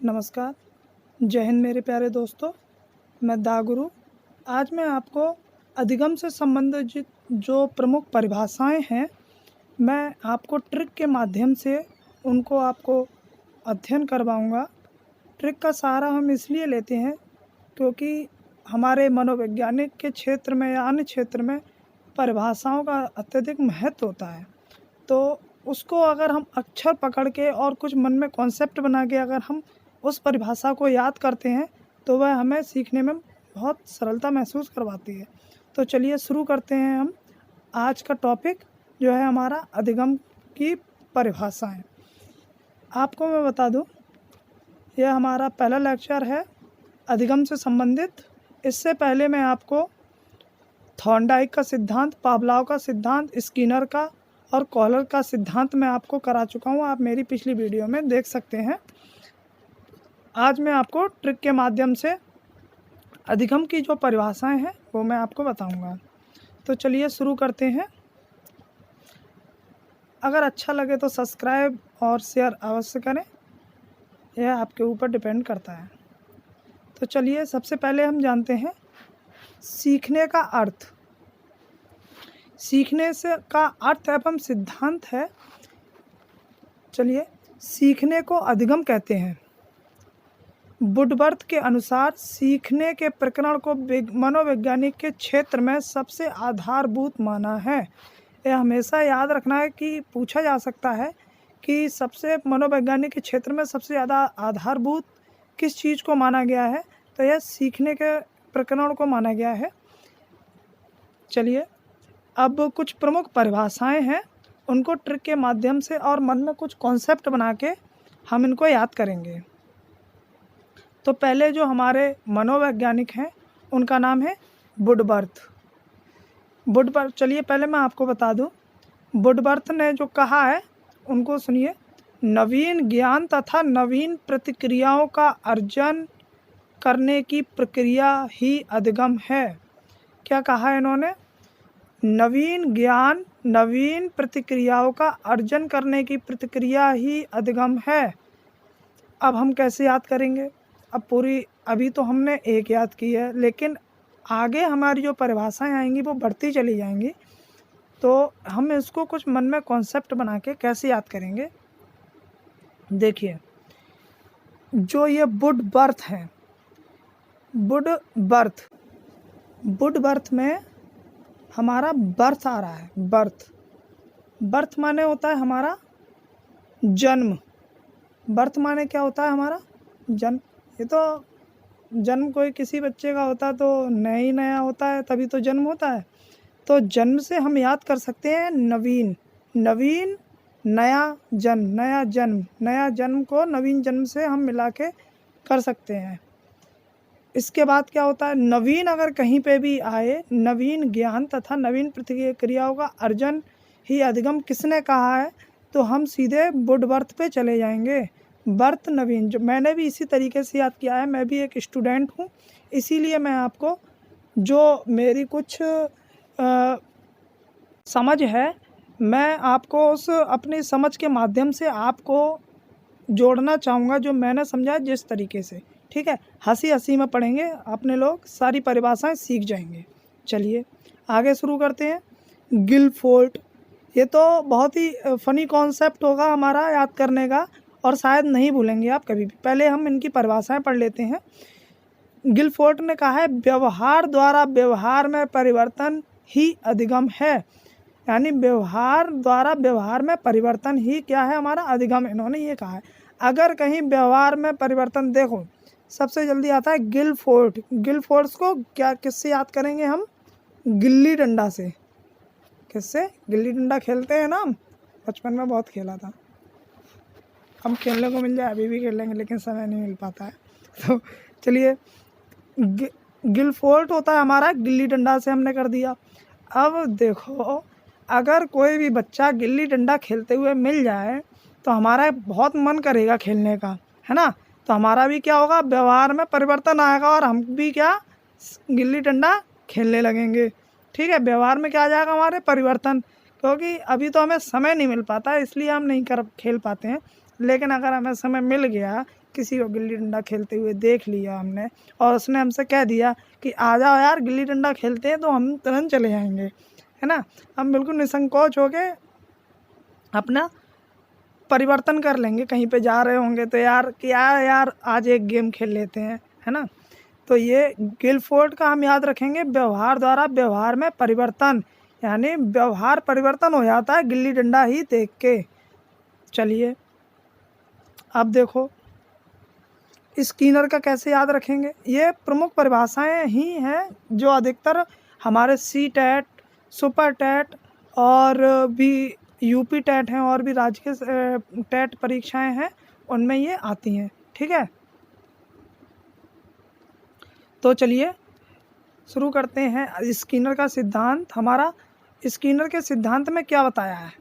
नमस्कार, जय हिंद मेरे प्यारे दोस्तों। मैं दागुरु। आज मैं आपको अधिगम से संबंधित जो प्रमुख परिभाषाएं हैं, मैं आपको ट्रिक के माध्यम से उनको आपको अध्ययन करवाऊंगा। ट्रिक का सहारा हम इसलिए लेते हैं क्योंकि हमारे मनोवैज्ञानिक के क्षेत्र में या अन्य क्षेत्र में परिभाषाओं का अत्यधिक महत्व होता है। तो उसको अगर हम अक्षर पकड़ के और कुछ मन में कॉन्सेप्ट बना के अगर हम उस परिभाषा को याद करते हैं तो वह हमें सीखने में बहुत सरलता महसूस करवाती है। तो चलिए शुरू करते हैं हम आज का टॉपिक जो है हमारा अधिगम की परिभाषाएं। आपको मैं बता दूं, यह हमारा पहला लेक्चर है अधिगम से संबंधित। इससे पहले मैं आपको थॉर्नडाइक का सिद्धांत, पावलोव का सिद्धांत, स्किनर का और कॉलर का सिद्धांत मैं आपको करा चुका हूँ। आप मेरी पिछली वीडियो में देख सकते हैं। आज मैं आपको ट्रिक के माध्यम से अधिगम की जो परिभाषाएं हैं वो मैं आपको बताऊंगा। तो चलिए शुरू करते हैं। अगर अच्छा लगे तो सब्सक्राइब और शेयर अवश्य करें, यह आपके ऊपर डिपेंड करता है। तो चलिए सबसे पहले हम जानते हैं सीखने का अर्थ। सीखने से का अर्थ एवं सिद्धांत है। चलिए, सीखने को अधिगम कहते हैं। वुडवर्थ के अनुसार सीखने के प्रकरण को मनोवैज्ञानिक के क्षेत्र में सबसे आधारभूत माना है। यह हमेशा याद रखना है कि पूछा जा सकता है कि सबसे मनोवैज्ञानिक के क्षेत्र में सबसे ज़्यादा आधारभूत किस चीज़ को माना गया है, तो यह सीखने के प्रकरण को माना गया है। चलिए, अब कुछ प्रमुख परिभाषाएं हैं, उनको ट्रिक के माध्यम से और मन में कुछ कॉन्सेप्ट बना के हम इनको याद करेंगे। तो पहले जो हमारे मनोवैज्ञानिक हैं उनका नाम है वुडवर्थ। चलिए पहले मैं आपको बता दूं, वुडवर्थ ने जो कहा है उनको सुनिए। नवीन ज्ञान तथा नवीन प्रतिक्रियाओं का अर्जन करने की प्रक्रिया ही अधिगम है। क्या कहा है इन्होंने? नवीन ज्ञान नवीन प्रतिक्रियाओं का अर्जन करने की प्रक्रिया ही अधिगम है। अब हम कैसे याद करेंगे? अभी तो हमने एक याद की है, लेकिन आगे हमारी जो परिभाषाएं आएंगी वो बढ़ती चली जाएंगी। तो हम इसको कुछ मन में कॉन्सेप्ट बना के कैसे याद करेंगे? देखिए, जो ये वुडवर्थ है, वुडवर्थ में हमारा बर्थ आ रहा है। बर्थ माने होता है हमारा जन्म। बर्थ माने क्या होता है? हमारा जन्म। ये तो जन्म कोई किसी बच्चे का होता तो नया होता है, तभी तो जन्म होता है। तो जन्म से हम याद कर सकते हैं नवीन, नया जन्म को नवीन जन्म से हम मिला के कर सकते हैं। इसके बाद क्या होता है? नवीन अगर कहीं पे भी आए, नवीन ज्ञान तथा नवीन प्रतिक्रियाओं का अर्जन ही अधिगम किसने कहा है? तो हम सीधे वुडवर्थ पे चले जाएंगे। बर्थ नवीन, जो मैंने भी इसी तरीके से याद किया है। मैं भी एक स्टूडेंट हूँ, इसीलिए मैं आपको जो मेरी कुछ समझ है, मैं आपको उस अपनी समझ के माध्यम से आपको जोड़ना चाहूँगा, जो मैंने समझा जिस तरीके से। ठीक है, हंसी में पढ़ेंगे, अपने लोग सारी परिभाषाएं सीख जाएंगे। चलिए आगे शुरू करते हैं। गिलफोर्ड, ये तो बहुत ही फनी कॉन्सेप्ट होगा हमारा याद करने का, और शायद नहीं भूलेंगे आप कभी भी। पहले हम इनकी परिभाषाएं पढ़ लेते हैं। गिलफोर्ड ने कहा है व्यवहार द्वारा व्यवहार में परिवर्तन ही अधिगम है। यानी व्यवहार द्वारा व्यवहार में परिवर्तन ही क्या है? हमारा अधिगम। इन्होंने ये कहा है। अगर कहीं व्यवहार में परिवर्तन, देखो सबसे जल्दी आता है गिलफोर्ड को किससे याद करेंगे हम? गिल्ली डंडा से। किससे? गिल्ली डंडा खेलते हैं ना हम, बचपन में बहुत खेला था। हम खेलने को मिल जाए अभी भी खेल लेंगे, लेकिन समय नहीं मिल पाता है। तो चलिए, गिलफोर्ड होता है हमारा, गिल्ली डंडा से हमने कर दिया। अब देखो, अगर कोई भी बच्चा गिल्ली डंडा खेलते हुए मिल जाए तो हमारा बहुत मन करेगा खेलने का, है ना? तो हमारा भी क्या होगा? व्यवहार में परिवर्तन आएगा और हम भी क्या? गिल्ली डंडा खेलने लगेंगे। ठीक है, व्यवहार में क्या आ जाएगा? हमारे परिवर्तन। क्योंकि अभी तो हमें समय नहीं मिल पाता है, इसलिए हम नहीं खेल पाते हैं। लेकिन अगर हमें समय मिल गया, किसी को गिल्ली डंडा खेलते हुए देख लिया हमने और उसने हमसे कह दिया कि आ जाओ यार गिल्ली डंडा खेलते हैं, तो हम तुरंत चले जाएंगे, है ना। हम बिल्कुल निसंकोच हो के अपना परिवर्तन कर लेंगे। कहीं पे जा रहे होंगे तो यार क्या यार आज एक गेम खेल लेते हैं, है ना। तो ये गिलफोर्ड का हम याद रखेंगे, व्यवहार द्वारा व्यवहार में परिवर्तन, यानी व्यवहार परिवर्तन हो जाता है गिल्ली डंडा ही देख के। चलिए अब देखो स्किनर का कैसे याद रखेंगे। ये प्रमुख परिभाषाएं ही हैं जो अधिकतर हमारे सी टेट, सुपर टेट और भी यूपी टेट हैं और भी राजकीय टेट परीक्षाएं हैं, उनमें ये आती हैं, ठीक है। तो चलिए शुरू करते हैं स्किनर का सिद्धांत। हमारा स्किनर के सिद्धांत में क्या बताया है,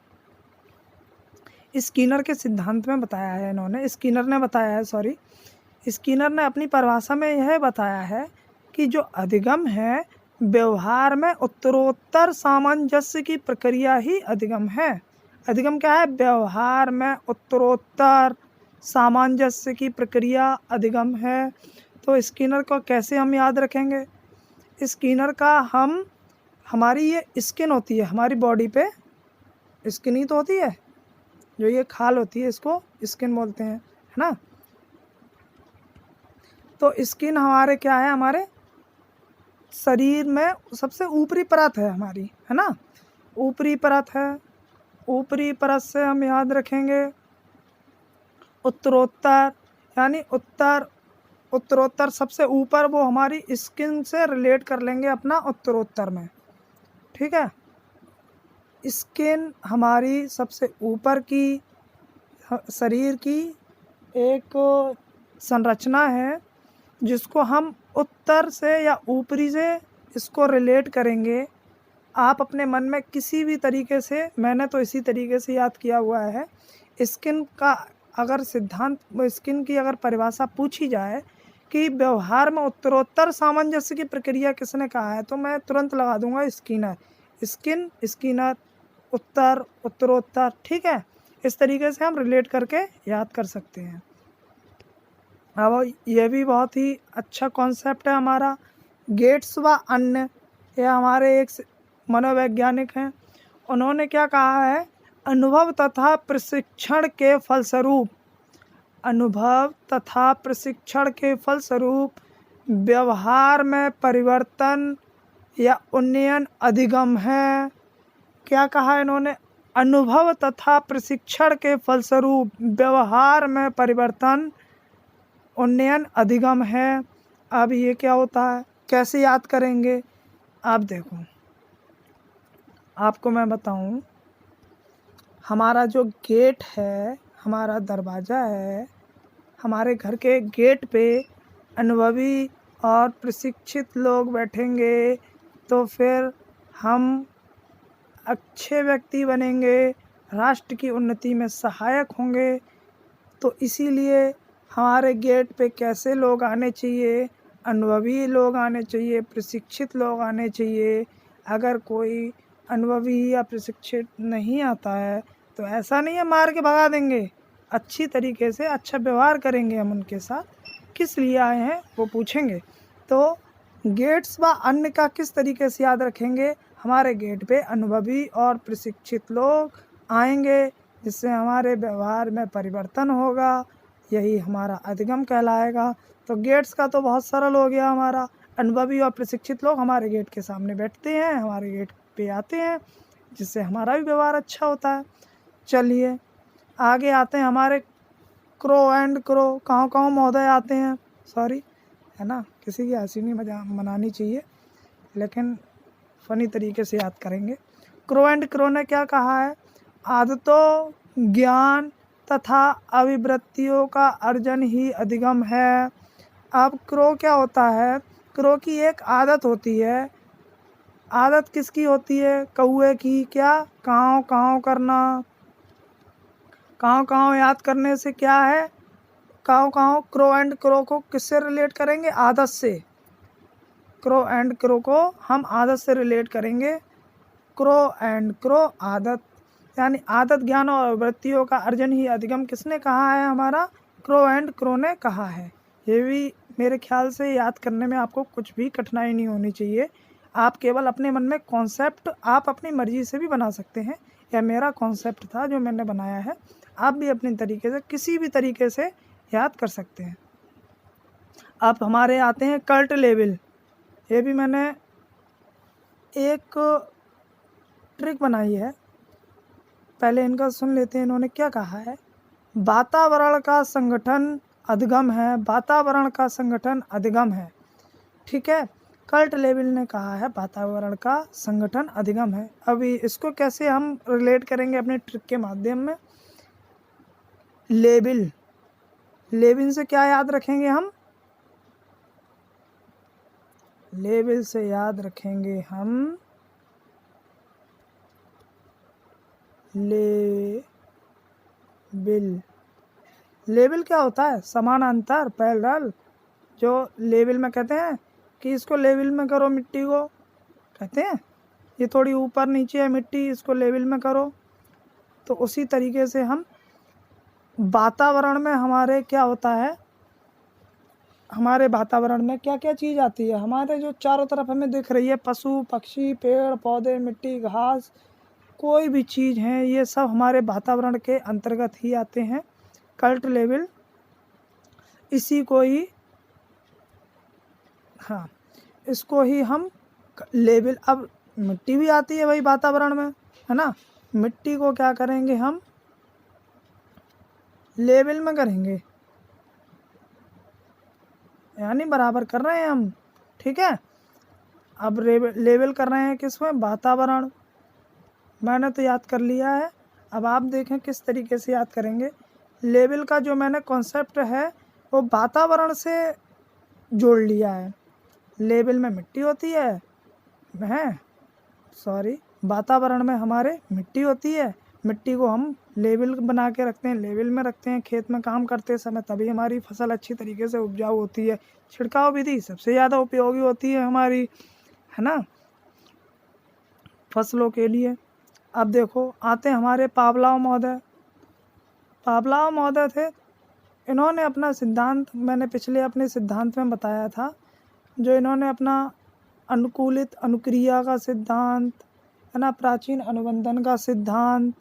स्किनर के सिद्धांत में बताया है इन्होंने, स्किनर ने बताया है, सॉरी, स्किनर ने अपनी परिभाषा में यह बताया है कि जो अधिगम है व्यवहार में उत्तरोत्तर सामंजस्य की प्रक्रिया ही अधिगम है। अधिगम क्या है, व्यवहार में उत्तरोत्तर सामंजस्य की प्रक्रिया अधिगम है। तो स्किनर को कैसे हम याद रखेंगे, स्किनर का हम, हमारी ये स्किन होती है हमारी बॉडी पे, स्किन ही तो होती है, जो ये खाल होती है इसको स्किन बोलते हैं, है ना। तो स्किन हमारे क्या है, हमारे शरीर में सबसे ऊपरी परत है हमारी, है ना, ऊपरी परत है। ऊपरी परत से हम याद रखेंगे उत्तरोत्तर, यानी उत्तरोत्तर सबसे ऊपर, वो हमारी स्किन से रिलेट कर लेंगे अपना उत्तरोत्तर में, ठीक है। स्किन हमारी सबसे ऊपर की शरीर की एक संरचना है जिसको हम उत्तर से या ऊपरी से इसको रिलेट करेंगे। आप अपने मन में किसी भी तरीके से, मैंने तो इसी तरीके से याद किया हुआ है, स्किन का अगर सिद्धांत, स्किन की अगर परिभाषा पूछी जाए कि व्यवहार में उत्तरोत्तर सामंजस्य की प्रक्रिया किसने कहा है, तो मैं तुरंत लगा दूंगा स्किनर। स्किन, स्किनर, उत्तर, उत्तरोत्तर, ठीक है। इस तरीके से हम रिलेट करके याद कर सकते हैं। अब ये भी बहुत ही अच्छा कॉन्सेप्ट है हमारा, गेट्स व अन्य, ये हमारे एक मनोवैज्ञानिक हैं, उन्होंने क्या कहा है, अनुभव तथा प्रशिक्षण के फलस्वरूप, अनुभव तथा प्रशिक्षण के फलस्वरूप व्यवहार में परिवर्तन या उन्नयन अधिगम है। क्या कहा इन्होंने, अनुभव तथा प्रशिक्षण के फलस्वरूप व्यवहार में परिवर्तन उन्नयन अधिगम है। अब ये क्या होता है, कैसे याद करेंगे, आप देखो, आपको मैं बताऊं, हमारा जो गेट है, हमारा दरवाज़ा है, हमारे घर के गेट पे अनुभवी और प्रशिक्षित लोग बैठेंगे तो फिर हम अच्छे व्यक्ति बनेंगे, राष्ट्र की उन्नति में सहायक होंगे। तो इसीलिए हमारे गेट पे कैसे लोग आने चाहिए, अनुभवी लोग आने चाहिए, प्रशिक्षित लोग आने चाहिए। अगर कोई अनुभवी या प्रशिक्षित नहीं आता है तो ऐसा नहीं है मार के भगा देंगे, अच्छी तरीके से अच्छा व्यवहार करेंगे हम उनके साथ, किस लिए आए हैं वो पूछेंगे। तो गेट्स व अन्य का किस तरीके से याद रखेंगे, हमारे गेट पे अनुभवी और प्रशिक्षित लोग आएंगे जिससे हमारे व्यवहार में परिवर्तन होगा, यही हमारा अधिगम कहलाएगा। तो गेट्स का तो बहुत सरल हो गया, हमारा अनुभवी और प्रशिक्षित लोग हमारे गेट के सामने बैठते हैं, हमारे गेट पे आते हैं, जिससे हमारा भी व्यवहार अच्छा होता है। चलिए आगे आते हैं, हमारे क्रो एंड क्रो, काँव महोदय आते हैं, सॉरी, है ना, किसी की हंसी नहीं मनानी चाहिए, लेकिन फ़नी तरीके से याद करेंगे। क्रो एंड क्रो ने क्या कहा है, आदतों, ज्ञान तथा अभिवृत्तियों का अर्जन ही अधिगम है। अब क्रो क्या होता है, क्रो की एक आदत होती है, आदत किसकी होती है, कौवे की, क्या, काँव काँव करना। काँव काँव याद करने से क्या है, काँव काँव, क्रो एंड क्रो को किससे रिलेट करेंगे, आदत से। क्रो एंड क्रो को हम आदत से रिलेट करेंगे, क्रो एंड क्रो आदत। यानी आदत, ज्ञान और वृत्तियों का अर्जन ही अधिगम किसने कहा है? हमारा क्रो एंड क्रो ने कहा है। ये भी मेरे ख्याल से याद करने में आपको कुछ भी कठिनाई नहीं होनी चाहिए। आप केवल अपने मन में कॉन्सेप्ट आप अपनी मर्जी से भी बना सकते हैं। यह मेरा कॉन्सेप्ट था जो मैंने बनाया है, आप भी अपने तरीके से किसी भी तरीके से याद कर सकते हैं। अब हमारे आते हैं कल्ट लेवल। ये भी मैंने एक ट्रिक बनाई है, पहले इनका सुन लेते हैं इन्होंने क्या कहा है। वातावरण का संगठन अधिगम है, वातावरण का संगठन अधिगम है, ठीक है। कल्ट लेवल ने कहा है वातावरण का संगठन अधिगम है। अभी इसको कैसे हम रिलेट करेंगे अपने ट्रिक के माध्यम में? लेवल, लेवल से क्या याद रखेंगे हम? लेवल से याद रखेंगे हम लेवल। लेवल क्या होता है? समानांतर, पैरेलल। जो लेवल में कहते हैं कि इसको लेवल में करो, मिट्टी को कहते हैं ये थोड़ी ऊपर नीचे है मिट्टी, इसको लेवल में करो। तो उसी तरीके से हम वातावरण में हमारे क्या होता है, हमारे वातावरण में क्या क्या चीज़ आती है, हमारे जो चारों तरफ हमें दिख रही है, पशु पक्षी, पेड़ पौधे, मिट्टी, घास, कोई भी चीज़ है, ये सब हमारे वातावरण के अंतर्गत ही आते हैं। कल्ट लेवल इसी को ही, हाँ, इसको ही हम लेवल। अब मिट्टी भी आती है भाई वातावरण में, है ना। मिट्टी को क्या करेंगे हम? लेवल में करेंगे, यानी बराबर कर रहे हैं हम, ठीक है। अब लेवल कर रहे हैं किसमें? वातावरण। मैंने तो याद कर लिया है, अब आप देखें किस तरीके से याद करेंगे। लेवल का जो मैंने कॉन्सेप्ट है वो वातावरण से जोड़ लिया है। लेवल में मिट्टी होती है, सॉरी, वातावरण में हमारे मिट्टी होती है, मिट्टी को हम लेवल बना के रखते हैं, लेवल में रखते हैं खेत में काम करते समय, तभी हमारी फसल अच्छी तरीके से उपजाऊ होती है। छिड़काव विधि सबसे ज़्यादा उपयोगी होती है हमारी, है ना, फसलों के लिए। अब देखो आते हैं हमारे पावलाव महोदय। पावलाव महोदय थे, इन्होंने अपना सिद्धांत, मैंने पिछले अपने सिद्धांत में बताया था, जो इन्होंने अपना अनुकूलित अनुक्रिया का सिद्धांत, है ना, प्राचीन अनुबंधन का सिद्धांत,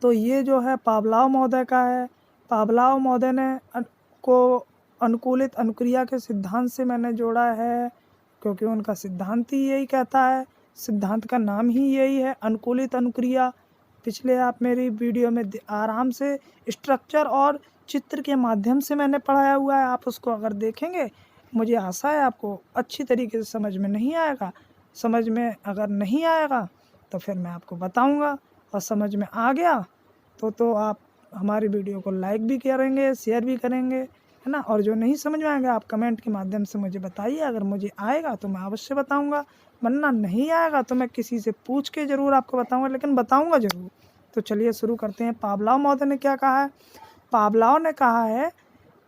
तो ये जो है पावलाव महोदय का है। पावलाव महोदय ने को अनुकूलित अनुक्रिया के सिद्धांत से मैंने जोड़ा है, क्योंकि उनका सिद्धांत ही यही कहता है, सिद्धांत का नाम ही यही है, अनुकूलित अनुक्रिया। पिछले आप मेरी वीडियो में आराम से स्ट्रक्चर और चित्र के माध्यम से मैंने पढ़ाया हुआ है, आप उसको अगर देखेंगे, मुझे आशा है आपको अच्छी तरीके से समझ में नहीं आएगा। समझ में अगर नहीं आएगा तो फिर मैं आपको बताऊंगा, और समझ में आ गया तो आप हमारी वीडियो को लाइक भी करेंगे, शेयर भी करेंगे, है ना। और जो नहीं समझ में आएगा आप कमेंट के माध्यम से मुझे बताइए, अगर मुझे आएगा तो मैं अवश्य बताऊंगा, वरना नहीं आएगा तो मैं किसी से पूछ के ज़रूर आपको बताऊंगा, लेकिन बताऊंगा ज़रूर। तो चलिए शुरू करते हैं। पावलाव महोदय ने क्या कहा है? पावलाव ने कहा है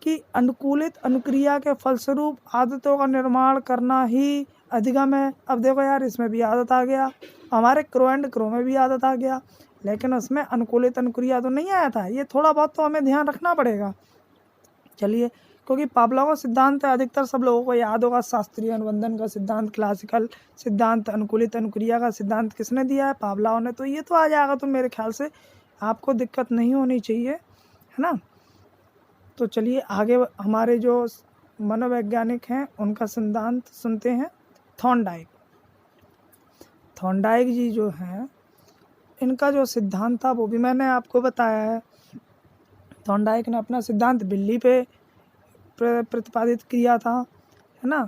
कि अनुकूलित अनुक्रिया के फलस्वरूप आदतों का निर्माण करना ही अधिगम है। अब देखो यार, इसमें भी आदत आ गया, हमारे क्रो एंड क्रो में भी आदत आ गया, लेकिन उसमें अनुकूलित अनुक्रिया तो नहीं आया था। ये थोड़ा बहुत तो हमें ध्यान रखना पड़ेगा। चलिए, क्योंकि पावलाव का सिद्धांत है, अधिकतर सब लोगों को याद होगा, शास्त्रीय अनुबंधन का सिद्धांत, क्लासिकल सिद्धांत, अनुकूलित अनुक्रिया का सिद्धांत किसने दिया है? पावलाव ने। तो ये तो आ जाएगा, तो मेरे ख्याल से आपको दिक्कत नहीं होनी चाहिए, है ना। तो चलिए आगे हमारे जो मनोवैज्ञानिक हैं उनका सिद्धांत सुनते हैं। थॉर्नडाइक। थॉर्नडाइक जी जो हैं, इनका जो सिद्धांत था वो भी मैंने आपको बताया है। थॉर्नडाइक ने अपना सिद्धांत बिल्ली पे प्रतिपादित किया था, है ना।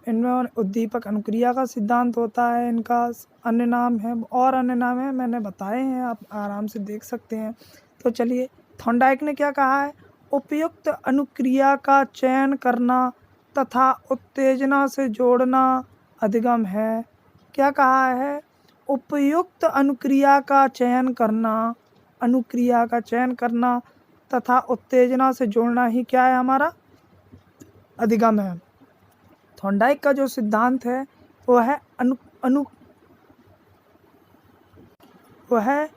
इनमें उद्दीपक अनुक्रिया का सिद्धांत होता है, इनका अन्य नाम है, और अन्य नाम है, मैंने बताए हैं, आप आराम से देख सकते हैं। तो चलिए, थॉर्नडाइक ने क्या कहा है? उपयुक्त अनुक्रिया का चयन करना तथा उत्तेजना से जोड़ना अधिगम है। क्या कहा है? उपयुक्त अनुक्रिया का चयन करना, अनुक्रिया का चयन करना तथा उत्तेजना से जोड़ना ही क्या है? हमारा अधिगम है। थॉर्नडाइक का जो सिद्धांत है वो है वह है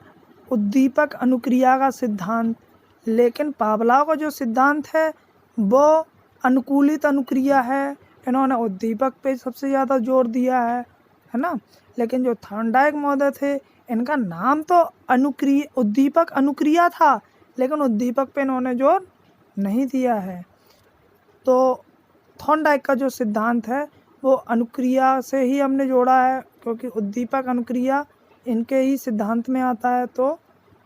उद्दीपक अनुक्रिया का सिद्धांत। लेकिन पावलोव का जो सिद्धांत है वो अनुकूलित अनुक्रिया है। इन्होंने उद्दीपक पे सबसे ज़्यादा जोर दिया है ना। लेकिन जो थॉर्नडाइक महोदय थे, इनका नाम तो उद्दीपक अनुक्रिया था, लेकिन उद्दीपक पे इन्होंने जोर नहीं दिया है। तो थॉर्नडाइक का जो सिद्धांत है वो अनुक्रिया से ही हमने जोड़ा है, क्योंकि उद्दीपक अनुक्रिया इनके ही सिद्धांत में आता है। तो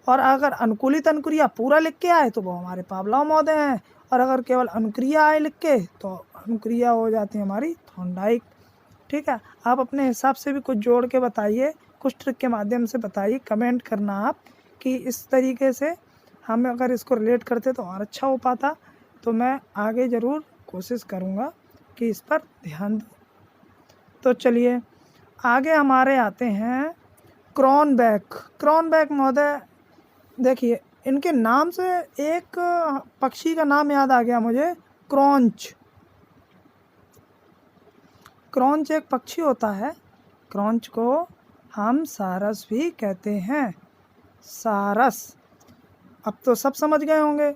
और अगर अनुकूलित अनुक्रिया पूरा लिख के आए तो वो हमारे पावलोव महोदय हैं, और अगर केवल अनुक्रिया आए लिख के तो अनुक्रिया हो जाती है हमारी थॉर्नडाइक। ठीक है, आप अपने हिसाब से भी कुछ जोड़ के बताइए, कुछ ट्रिक के माध्यम से बताइए, कमेंट करना आप कि इस तरीके से हम अगर इसको रिलेट करते तो और अच्छा हो पाता। तो मैं आगे ज़रूर कोशिश करूँगा कि इस पर ध्यान दूँ। तो चलिए आगे हमारे आते हैं क्रॉनबैक महोदय। देखिए इनके नाम से एक पक्षी का नाम याद आ गया मुझे, क्रॉन्च एक पक्षी होता है। क्रॉन्च को हम सारस भी कहते हैं, सारस। अब तो सब समझ गए होंगे,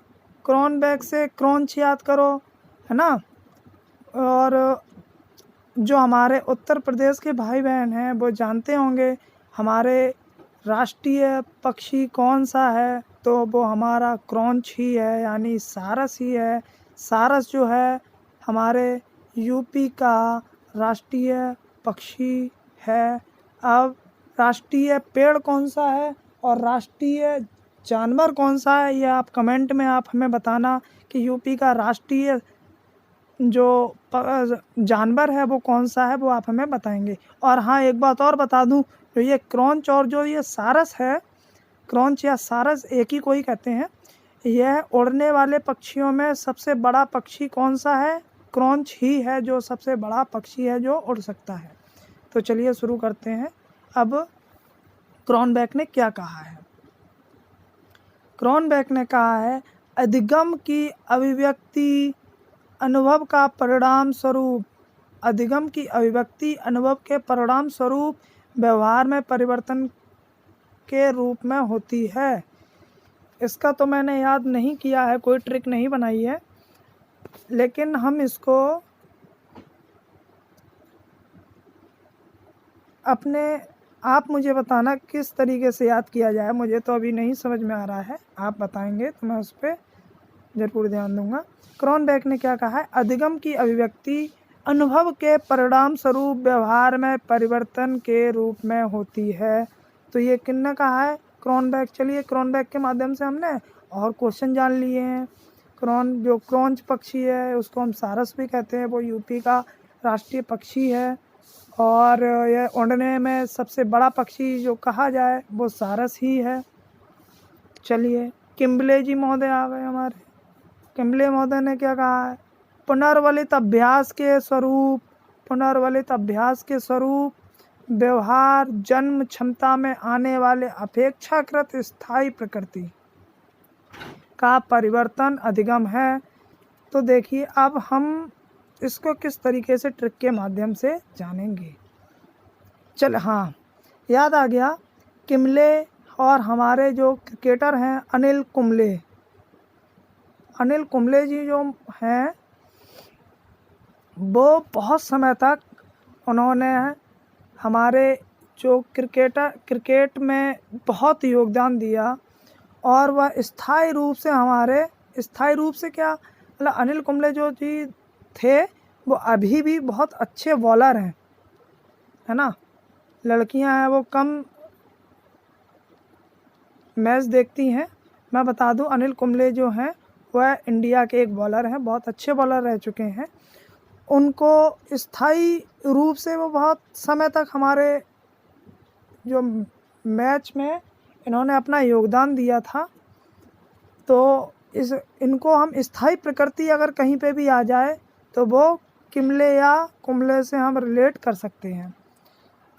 क्रॉनबैक से क्रॉन्च याद करो, है ना। और जो हमारे उत्तर प्रदेश के भाई बहन हैं वो जानते होंगे हमारे राष्ट्रीय पक्षी कौन सा है, तो वो हमारा क्रॉन्च ही है, यानी सारस ही है। सारस जो है हमारे यूपी का राष्ट्रीय पक्षी है। अब राष्ट्रीय पेड़ कौन सा है और राष्ट्रीय जानवर कौन सा है, ये आप कमेंट में आप हमें बताना कि यूपी का राष्ट्रीय जो जानवर है वो कौन सा है, वो आप हमें बताएंगे। और हाँ, एक बात और बता दूं, जो ये क्रॉन्च और जो ये सारस है, क्रॉन्च या सारस एक ही को ही कहते हैं। यह उड़ने वाले पक्षियों में सबसे बड़ा पक्षी कौन सा है? क्रॉन्च ही है जो सबसे बड़ा पक्षी है जो उड़ सकता है। तो चलिए शुरू करते हैं। अब क्रॉनबैक ने क्या कहा है? क्रॉनबैक ने कहा है, अधिगम की अभिव्यक्ति अनुभव का परिणाम स्वरूप, अधिगम की अभिव्यक्ति अनुभव के परिणाम स्वरूप व्यवहार में परिवर्तन के रूप में होती है। इसका तो मैंने याद नहीं किया है, कोई ट्रिक नहीं बनाई है, लेकिन हम इसको आप मुझे बताना किस तरीके से याद किया जाए, मुझे तो अभी नहीं समझ में आ रहा है। आप बताएंगे तो मैं उस पर ज़रूर ध्यान दूंगा। क्रॉनबैक ने क्या कहा है? अधिगम की अभिव्यक्ति अनुभव के परिणाम स्वरूप व्यवहार में परिवर्तन के रूप में होती है। तो ये किसने कहा है? क्रॉनबैक। चलिए क्रॉनबैक के माध्यम से हमने और क्वेश्चन जान लिए हैं। जो क्रॉन्च पक्षी है उसको हम सारस भी कहते हैं, वो यूपी का राष्ट्रीय पक्षी है। और यह उड़ने में सबसे बड़ा पक्षी जो कहा जाए वो सारस ही है। चलिए किम्बले जी महोदय आ गए हमारे। किम्बले महोदय ने क्या कहा है? पुनर्वलित अभ्यास के स्वरूप व्यवहार जन्म क्षमता में आने वाले अपेक्षाकृत स्थायी प्रकृति का परिवर्तन अधिगम है। तो देखिए अब हम इसको किस तरीके से ट्रिक के माध्यम से जानेंगे। हाँ, याद आ गया, किम्बले और हमारे जो क्रिकेटर हैं अनिल कुंबले जी जो हैं वो बहुत समय तक उन्होंने हमारे जो क्रिकेट में बहुत योगदान दिया, और वह स्थायी रूप से क्या मतलब, अनिल कुंबले जो जी थे वो अभी भी बहुत अच्छे बॉलर हैं, है ना। लड़कियां हैं वो कम मैच देखती हैं। मैं बता दूं अनिल कुंबले जो हैं वह इंडिया के एक बॉलर हैं, बहुत अच्छे बॉलर रह चुके हैं। उनको स्थायी रूप से वो बहुत समय तक हमारे जो मैच में इन्होंने अपना योगदान दिया था। तो इनको हम स्थायी प्रकृति अगर कहीं पे भी आ जाए तो वो किम्बले या कुंबले से हम रिलेट कर सकते हैं।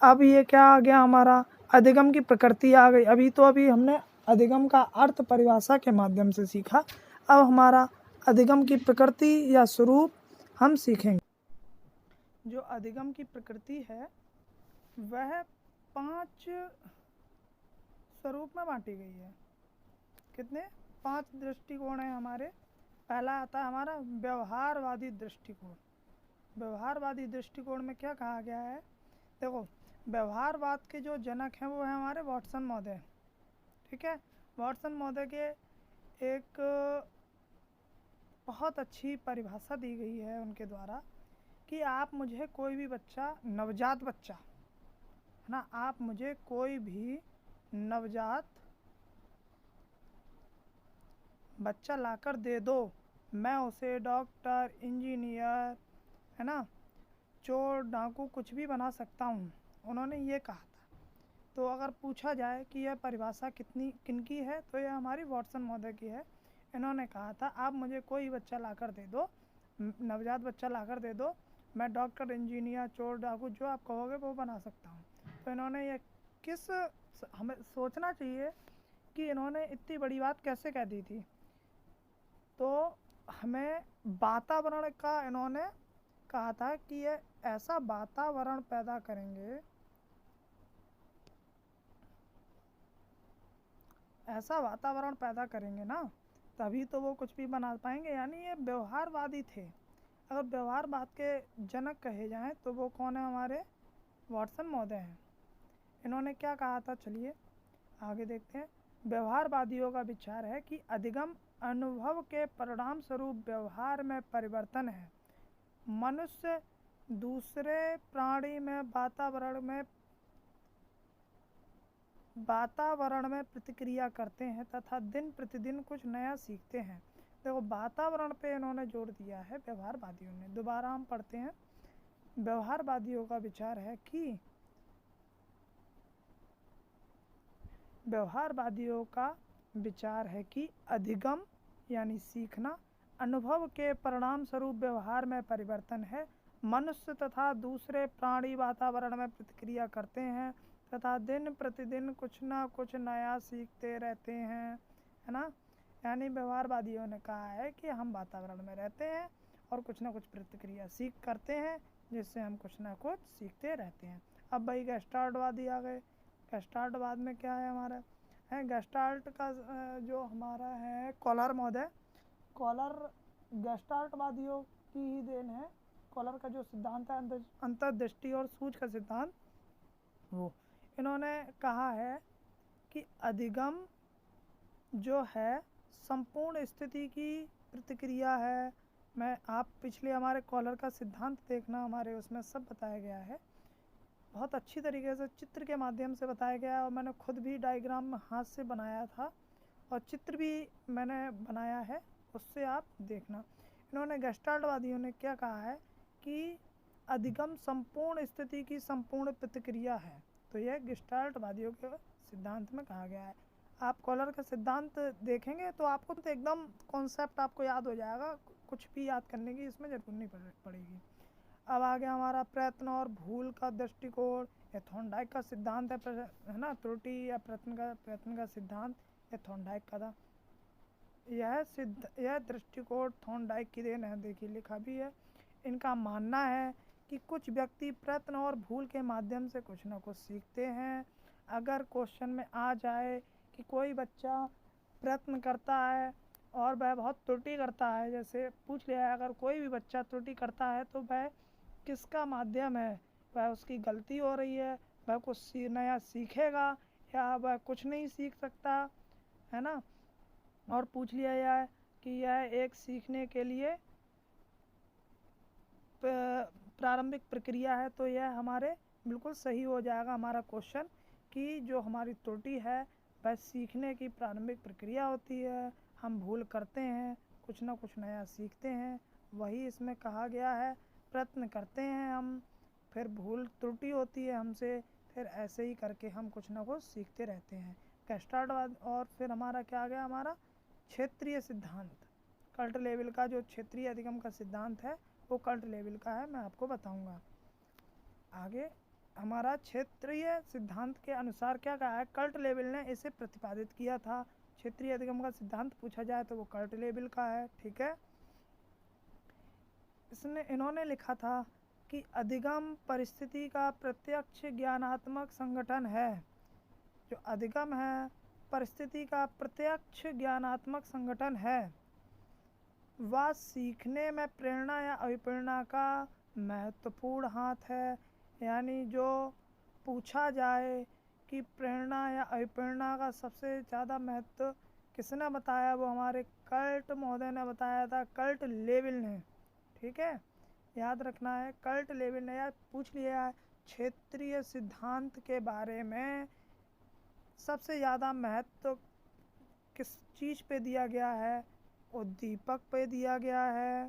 अब ये क्या आ गया हमारा? अधिगम की प्रकृति आ गई। अभी हमने अधिगम का अर्थ परिभाषा के माध्यम से सीखा। अब हमारा अधिगम की प्रकृति या स्वरूप हम सीखेंगे। जो अधिगम की प्रकृति है वह 5 स्वरूप में बांटी गई है। कितने? 5 दृष्टिकोण हैं हमारे। पहला आता है हमारा व्यवहारवादी दृष्टिकोण। व्यवहारवादी दृष्टिकोण में क्या कहा गया है? देखो, व्यवहारवाद के जो जनक हैं वो हैं हमारे वाटसन महोदय। ठीक है, वाटसन महोदय के एक बहुत अच्छी परिभाषा दी गई है उनके द्वारा कि आप मुझे कोई भी बच्चा, नवजात बच्चा है ना, आप मुझे कोई भी नवजात बच्चा लाकर दे दो, मैं उसे डॉक्टर, इंजीनियर, है ना, चोर, डाकू, कुछ भी बना सकता हूँ। उन्होंने ये कहा था। तो अगर पूछा जाए कि यह परिभाषा किनकी है, तो यह हमारी वाटसन महोदय की है। इन्होंने कहा था आप मुझे कोई बच्चा लाकर दे दो, नवजात बच्चा लाकर दे दो, मैं डॉक्टर, इंजीनियर, चोर, डाकू जो आप कहोगे वो बना सकता हूँ। तो इन्होंने ये हमें सोचना चाहिए कि इन्होंने इतनी बड़ी बात कैसे कह दी थी। तो हमें वातावरण का इन्होंने कहा था कि ये ऐसा वातावरण पैदा करेंगे, ऐसा वातावरण पैदा करेंगे ना, तभी तो वो कुछ भी बना पाएंगे। यानी ये व्यवहारवादी थे। अगर व्यवहारवाद के जनक कहे जाएं तो वो कौन है? हमारे वाटसन महोदय हैं। इन्होंने क्या कहा था, चलिए आगे देखते हैं। व्यवहारवादियों का विचार है कि अधिगम अनुभव के परिणाम स्वरूप व्यवहार में परिवर्तन है। मनुष्य दूसरे प्राणी में वातावरण में प्रतिक्रिया करते हैं तथा दिन प्रतिदिन कुछ नया सीखते हैं। देखो, वातावरण पे इन्होंने जोर दिया है व्यवहारवादियों ने। दोबारा हम पढ़ते हैं। व्यवहारवादियों का विचार है कि अधिगम यानी सीखना, अनुभव के परिणाम स्वरूप व्यवहार में परिवर्तन है। मनुष्य तथा दूसरे प्राणी वातावरण में प्रतिक्रिया करते हैं तथा दिन प्रतिदिन कुछ ना कुछ नया सीखते रहते हैं, है ना। यानी व्यवहारवादियों ने कहा है कि हम वातावरण में रहते हैं और कुछ ना कुछ प्रतिक्रिया करते हैं, जिससे हम कुछ ना कुछ सीखते रहते हैं। अब भाई गेस्टाल्टवादी आ गए। गेस्टाल्टवाद में क्या है हमारा है? गेस्टाल्ट का जो हमारा है कॉलर महोदय, कॉलर गेस्टाल्टवादियों की ही देन है। कॉलर का जो सिद्धांत है अंतर्दृष्टि और सूझ का सिद्धांत, वो इन्होंने कहा है कि अधिगम जो है संपूर्ण स्थिति की प्रतिक्रिया है। आप पिछले हमारे कॉलर का सिद्धांत देखना, हमारे उसमें सब बताया गया है। बहुत अच्छी तरीके से चित्र के माध्यम से बताया गया है और मैंने खुद भी डायग्राम हाथ से बनाया था और चित्र भी मैंने बनाया है, उससे आप देखना। इन्होंने गेस्टाल्टवादियों ने क्या कहा है कि अधिगम संपूर्ण स्थिति की संपूर्ण प्रतिक्रिया है। तो यह गेस्टाल्टवादियों के सिद्धांत में कहा गया है। आप कॉलर का सिद्धांत देखेंगे तो आपको तो एकदम कॉन्सेप्ट आपको याद हो जाएगा, कुछ भी याद करने की इसमें ज़रूरत नहीं पड़ेगी। अब आ गया हमारा प्रयत्न और भूल का दृष्टिकोण। यह थॉर्नडाइक का सिद्धांत है ना, त्रुटि या प्रयत्न का सिद्धांत यह थॉर्नडाइक का था। यह दृष्टिकोण थॉर्नडाइक की देन है। देखिए लिखा भी है। इनका मानना है कि कुछ व्यक्ति प्रयत्न और भूल के माध्यम से कुछ ना कुछ सीखते हैं। अगर क्वेश्चन में आ जाए कि कोई बच्चा प्रयत्न करता है और वह बहुत त्रुटि करता है, जैसे पूछ लिया है अगर कोई भी बच्चा त्रुटि करता है तो वह किसका माध्यम है? वह उसकी गलती हो रही है, वह कुछ नया सीखेगा या वह कुछ नहीं सीख सकता, है ना। और पूछ लिया जाए कि यह एक सीखने के लिए प्रारंभिक प्रक्रिया है, तो यह हमारे बिल्कुल सही हो जाएगा हमारा क्वेश्चन कि जो हमारी त्रुटि है वह सीखने की प्रारंभिक प्रक्रिया होती है। हम भूल करते हैं, कुछ ना कुछ नया सीखते हैं, वही इसमें कहा गया है। प्रयत्न करते हैं हम, फिर भूल त्रुटि होती है हमसे, फिर ऐसे ही करके हम कुछ ना कुछ सीखते रहते हैं। गेस्टाल्टवाद। और फिर हमारा क्या आ गया? हमारा क्षेत्रीय सिद्धांत। कल्ट लेवल का जो क्षेत्रीय अधिगम का सिद्धांत है वो कल्ट लेवल का है, मैं आपको बताऊंगा आगे। हमारा क्षेत्रीय सिद्धांत के अनुसार क्या कहा है? कल्ट लेवल ने इसे प्रतिपादित किया था। क्षेत्रीय अधिगम का सिद्धांत पूछा जाए तो वो कल्ट लेवल का है, ठीक है। इन्होंने लिखा था कि अधिगम परिस्थिति का प्रत्यक्ष ज्ञानात्मक संगठन है जो अधिगम है परिस्थिति का प्रत्यक्ष ज्ञानात्मक संगठन है। वह सीखने में प्रेरणा या अभिप्रेरणा का महत्वपूर्ण हाथ है। यानी जो पूछा जाए कि प्रेरणा या अभिप्रेरणा का सबसे ज़्यादा महत्व किसने बताया, वो हमारे कर्ट महोदय ने बताया था, कर्ट लेविल ने। ठीक है, याद रखना है, कर्ट लेविल ने। यार पूछ लिया है क्षेत्रीय सिद्धांत के बारे में सबसे ज़्यादा महत्व किस चीज़ पे दिया गया है, उद्दीपक पे दिया गया है,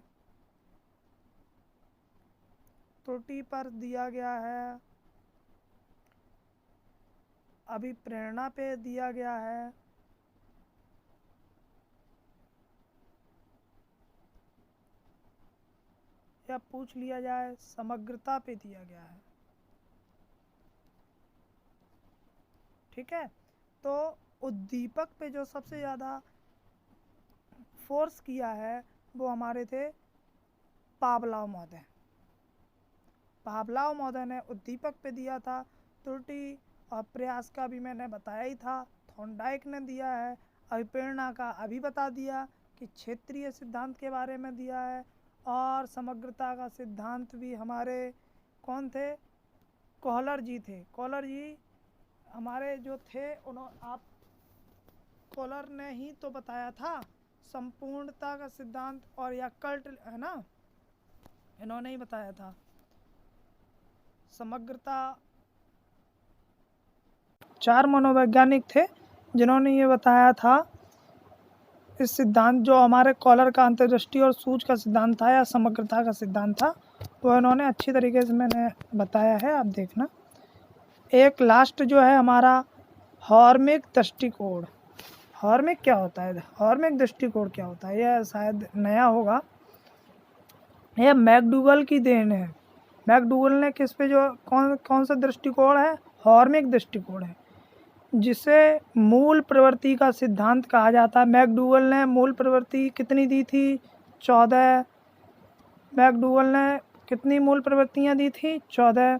त्रुटि पर दिया गया है, अभिप्रेरणा पे दिया गया है, या पूछ लिया जाए समग्रता पे दिया गया है। ठीक है, तो उद्दीपक पे जो सबसे ज़्यादा फोर्स किया है वो हमारे थे पावलोव महोदय। पावलोव महोदय ने उद्दीपक पे दिया था। त्रुटि और प्रयास का भी मैंने बताया ही था, थॉर्नडाइक ने दिया है। अभिप्रेरणा का अभी बता दिया कि क्षेत्रीय सिद्धांत के बारे में दिया है। और समग्रता का सिद्धांत भी हमारे कौन थे, कॉलर जी थे। कॉलर जी हमारे जो थे आप कॉलर ने ही तो बताया था संपूर्णता का सिद्धांत, और या कर्ट है ना, इन्होंने ही बताया था समग्रता। 4 मनोवैज्ञानिक थे जिन्होंने ये बताया था इस सिद्धांत, जो हमारे कॉलर का अंतर्दृष्टि और सूझ का सिद्धांत था या समग्रता का सिद्धांत था, वो इन्होंने अच्छी तरीके से मैंने बताया है, आप देखना। एक लास्ट जो है हमारा हॉर्मिक दृष्टिकोण। हॉर्मिक क्या होता है, हॉर्मिक दृष्टिकोण क्या होता है, यह शायद नया होगा। यह मैकडूगल की देन है। मैकडूगल ने किस पे जो कौन सा दृष्टिकोण है, हॉर्मिक दृष्टिकोण है, जिसे मूल प्रवृत्ति का सिद्धांत कहा जाता है। मैकडूगल ने मूल प्रवृत्ति कितनी दी थी, 14। मैकडूगल ने कितनी मूल प्रवृत्तियां दी थी, 14।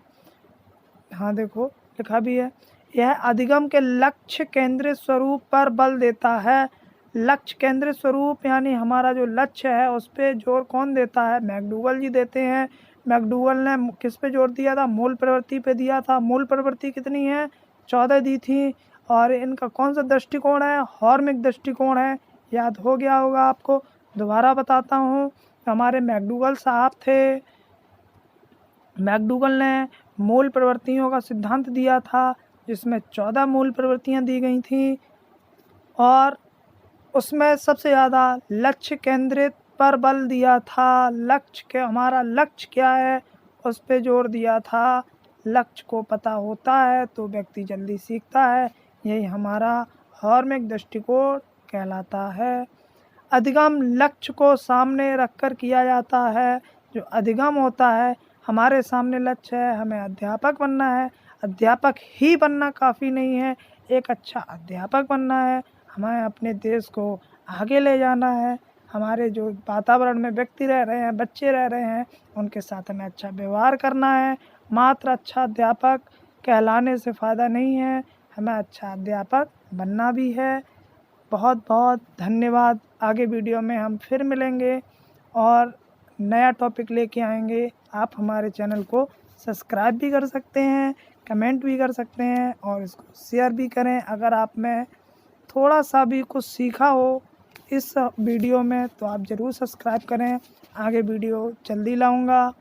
हाँ देखो लिखा भी है। यह अधिगम के लक्ष्य केंद्रित स्वरूप पर बल देता है। लक्ष्य केंद्रित स्वरूप यानी हमारा जो लक्ष्य है उस पर जोर कौन देता है, मैकडूगल जी देते हैं। मैकडूगल ने किस पे जोर दिया था, मूल प्रवृत्ति पे दिया था। मूल प्रवृत्ति कितनी है, 14 दी थी। और इनका कौन सा दृष्टिकोण है, हॉर्मिक दृष्टिकोण है। याद हो गया होगा आपको, दोबारा बताता हूँ। हमारे मैकडूगल साहब थे। मैकडूगल ने मूल प्रवृत्तियों का सिद्धांत दिया था, जिसमें 14 मूल प्रवृत्तियां दी गई थी, और उसमें सबसे ज़्यादा लक्ष्य केंद्रित पर बल दिया था। लक्ष्य के हमारा लक्ष्य क्या है उस पर जोर दिया था। लक्ष्य को पता होता है तो व्यक्ति जल्दी सीखता है, यही हमारा हॉर्मिक दृष्टिकोण कहलाता है। अधिगम लक्ष्य को सामने रखकर किया जाता है। जो अधिगम होता है, हमारे सामने लक्ष्य है, हमें अध्यापक बनना है। अध्यापक ही बनना काफ़ी नहीं है, एक अच्छा अध्यापक बनना है। हमें अपने देश को आगे ले जाना है। हमारे जो वातावरण में व्यक्ति रह रहे हैं, बच्चे रह रहे हैं, उनके साथ हमें अच्छा व्यवहार करना है। मात्र अच्छा अध्यापक कहलाने से फ़ायदा नहीं है, हमें अच्छा अध्यापक बनना भी है। बहुत बहुत धन्यवाद। आगे वीडियो में हम फिर मिलेंगे और नया टॉपिक लेके आएंगे। आप हमारे चैनल को सब्सक्राइब भी कर सकते हैं, कमेंट भी कर सकते हैं, और इसको शेयर भी करें। अगर आप में थोड़ा सा भी कुछ सीखा हो इस वीडियो में तो आप ज़रूर सब्सक्राइब करें। आगे वीडियो जल्दी लाऊंगा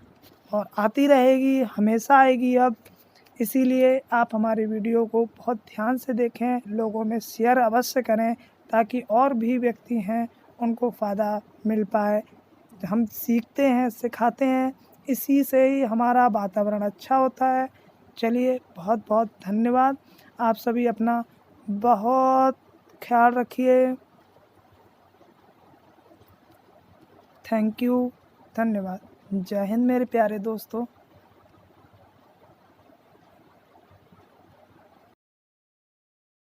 और आती रहेगी, हमेशा आएगी अब। इसीलिए आप हमारी वीडियो को बहुत ध्यान से देखें, लोगों में शेयर अवश्य करें, ताकि और भी व्यक्ति हैं उनको फ़ायदा मिल पाए। हम सीखते हैं, सिखाते हैं, इसी से ही हमारा वातावरण अच्छा होता है। चलिए, बहुत बहुत धन्यवाद। आप सभी अपना बहुत ख्याल रखिए। थैंक यू, धन्यवाद। जय हिंद मेरे प्यारे दोस्तों।